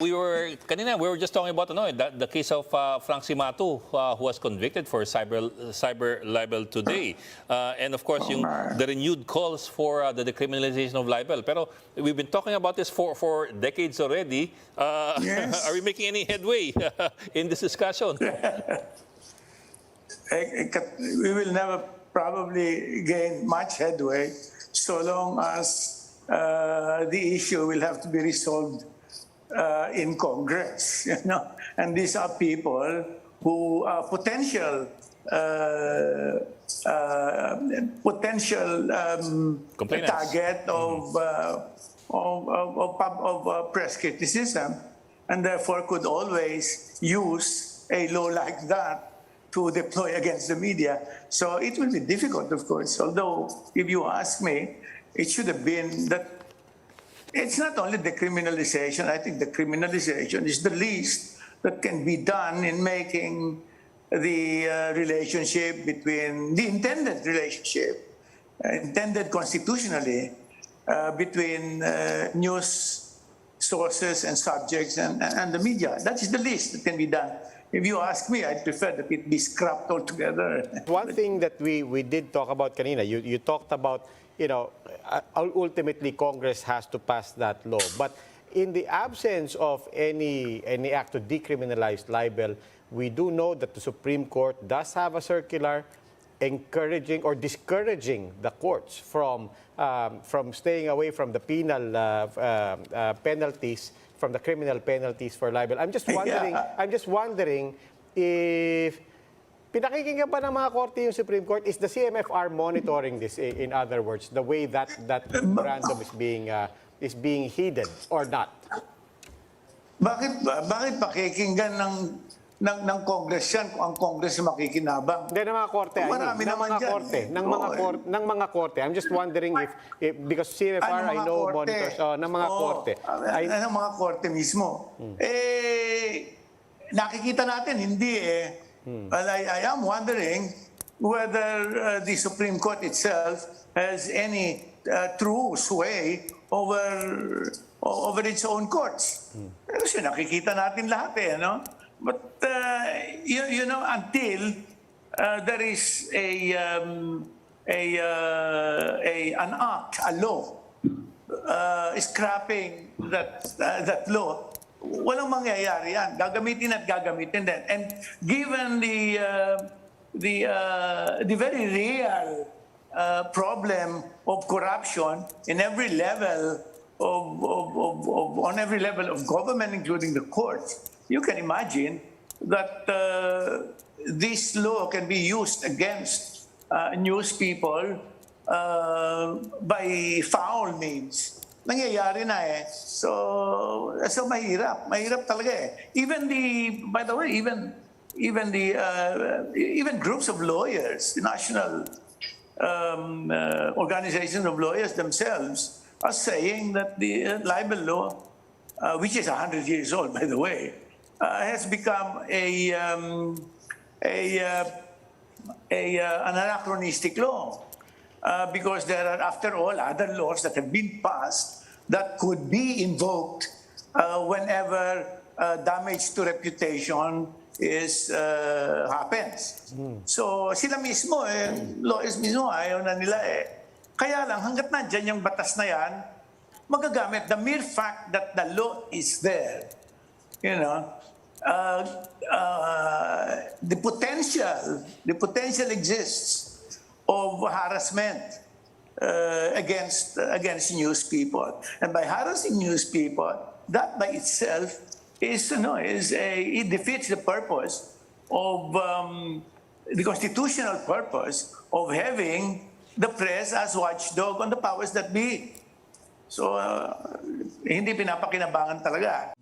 Kanina we were just talking about the case of Frank Simatu, who was convicted for cyber libel today. And of course, the renewed calls for the decriminalization of libel. Pero we've been talking about this for decades already. Yes. Are we making any headway in this discussion? We will never probably gain much headway so long as the issue will have to be resolved in Congress, and these are people who are potential target of press criticism, and therefore could always use a law like that to deploy against the media. So it will be difficult, of course. Although, if you ask me, it should have been that. It's not only decriminalization. I think decriminalization is the least that can be done in making the relationship between the intended relationship, intended constitutionally, between news sources and subjects and the media. That is the least that can be done. If you ask me, I'd prefer that it be scrapped altogether. One thing that we did talk about kanina, you talked about, ultimately Congress has to pass that law. But in the absence of any act to decriminalize libel, we do know that the Supreme Court does have a circular encouraging or discouraging the courts from staying away from the penal penalties, from the criminal penalties for libel. I'm just wondering if pinakikinggan ba ng mga korte yung Supreme Court? Is the CMFR monitoring this? In other words, the way that memorandum is being heeded or not? Bakit pakikinggan ng Congress yan kung ang Congress makikinabang? Hindi, ng mga korte. Marami naman dyan. Ng mga korte. I'm just wondering if because CMFR, I know, monitors ng mga korte. Ng mga korte mismo. Nakikita natin, hindi Well, I am wondering whether the Supreme Court itself has any true sway over its own courts. Kasi nakikita natin lahat But until there is an act, a law, scrapping that law, walang mangyayari yan. Gagamitin at gagamitin din. And given the very real problem of corruption in every level on every level of government, including the courts, you can imagine that this law can be used against news people by foul means. Nangyayari na So mahirap talaga Even groups of lawyers, the national organization of lawyers themselves are saying that the libel law, which is 100 years old, by the way, has become an anachronistic law. Because there are, after all, other laws that have been passed that could be invoked whenever damage to reputation happens. So sila mismo, lawyers mismo, ayaw na nila Kaya lang, hanggat nandyan yung batas na yan, magagamit. The mere fact that the law is there, the potential exists of harassment against news people, and by harassing news people, that by itself it defeats the purpose of the constitutional purpose of having the press as watchdog on the powers that be. So hindi pinapakinabangan talaga.